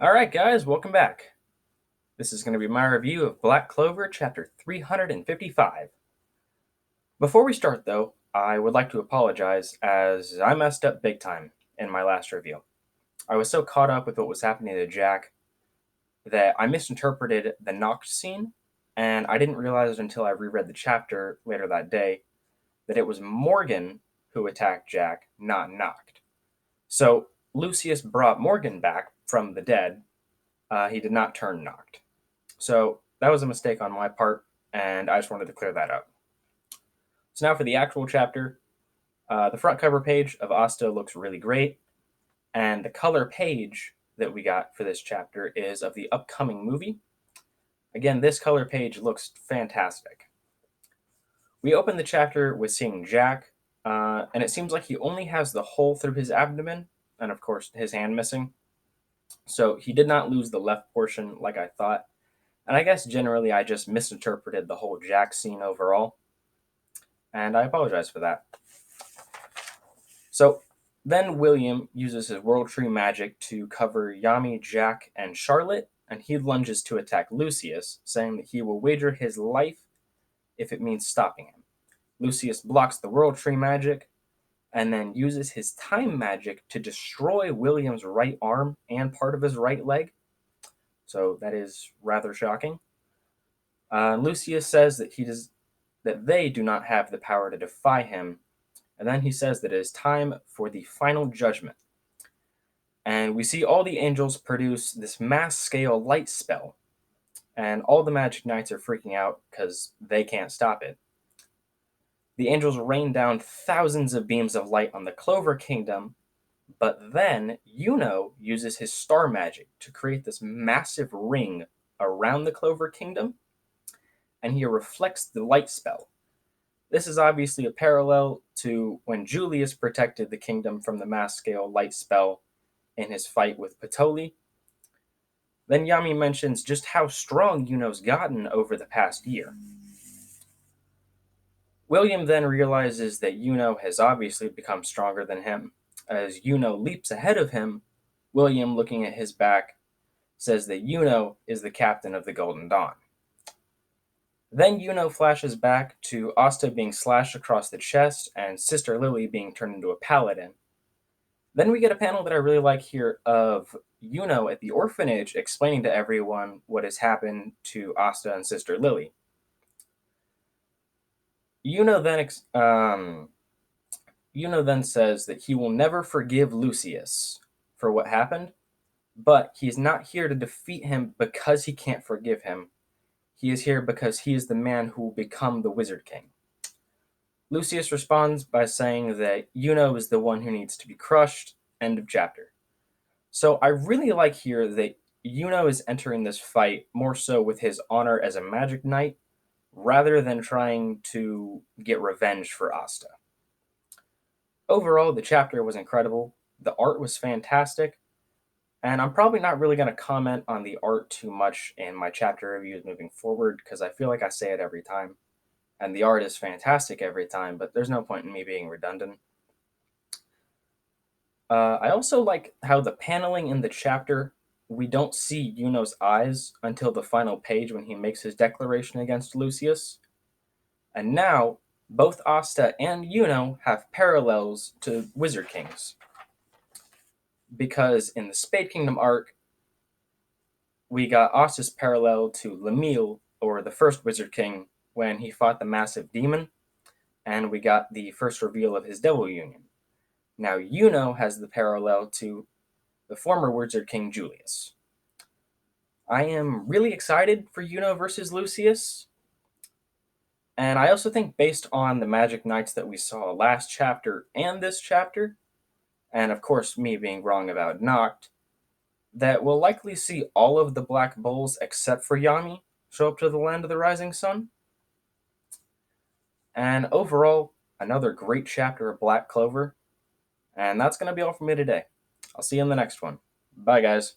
Alright, guys, welcome back. This is going to be my review of Black Clover, chapter 355. Before we start, though, I would like to apologize as I messed up big time in my last review. I was so caught up with what was happening to Jack that I misinterpreted the knocked scene, and I didn't realize it until I reread the chapter later that day that it was Morgan who attacked Jack, not knocked. So Lucius brought Morgan back from the dead. He did not turn knocked. So that was a mistake on my part, and I just wanted to clear that up. So now for the actual chapter. The front cover page of Asta looks really great, and the color page that we got for this chapter is of the upcoming movie. Again, this color page looks fantastic. We open the chapter with seeing Jack, and it seems like he only has the hole through his abdomen, and of course his hand missing. So he did not lose the left portion like I thought. And I guess generally I just misinterpreted the whole Jack scene overall, and I apologize for that. So then William uses his World Tree magic to cover Yami, Jack, and Charlotte, and he lunges to attack Lucius, saying that he will wager his life if it means stopping him. Lucius blocks the World Tree magic, and then uses his time magic to destroy William's right arm and part of his right leg. So that is rather shocking. Lucius says that they do not have the power to defy him, and then he says that it is time for the final judgment. And we see all the angels produce this mass scale light spell, and all the magic knights are freaking out because they can't stop it. The angels rain down thousands of beams of light on the Clover Kingdom, but then Yuno uses his star magic to create this massive ring around the Clover Kingdom, and he reflects the light spell. This is obviously a parallel to when Julius protected the kingdom from the mass scale light spell in his fight with Patoli. Then Yami mentions just how strong Yuno's gotten over the past year. William then realizes that Yuno has obviously become stronger than him. As Yuno leaps ahead of him, William, looking at his back, says that Yuno is the captain of the Golden Dawn. Then Yuno flashes back to Asta being slashed across the chest and Sister Lily being turned into a paladin. Then we get a panel that I really like here of Yuno at the orphanage explaining to everyone what has happened to Asta and Sister Lily. Yuno then says that he will never forgive Lucius for what happened, but he's not here to defeat him because he can't forgive him. He is here because he is the man who will become the Wizard King. Lucius responds by saying that Yuno is the one who needs to be crushed. End of chapter. So I really like here that Yuno is entering this fight more so with his honor as a magic knight rather than trying to get revenge for Asta. Overall, the chapter was incredible. The art was fantastic. And I'm probably not really going to comment on the art too much in my chapter reviews moving forward because I feel like I say it every time. And the art is fantastic every time, but there's no point in me being redundant. I also like how the paneling in the chapter, we don't see Yuno's eyes until the final page when he makes his declaration against Lucius. And now, both Asta and Yuno have parallels to Wizard Kings. Because in the Spade Kingdom arc, we got Asta's parallel to Lemille, or the first Wizard King, when he fought the massive demon, and we got the first reveal of his Devil Union. Now Yuno has the parallel to the former Wizard King Julius. I am really excited for Yuno versus Lucius, and I also think based on the Magic Knights that we saw last chapter and this chapter, and of course me being wrong about Noct, that we'll likely see all of the Black Bulls except for Yami show up to the Land of the Rising Sun. And overall, another great chapter of Black Clover. And that's going to be all for me today. I'll see you in the next one. Bye, guys.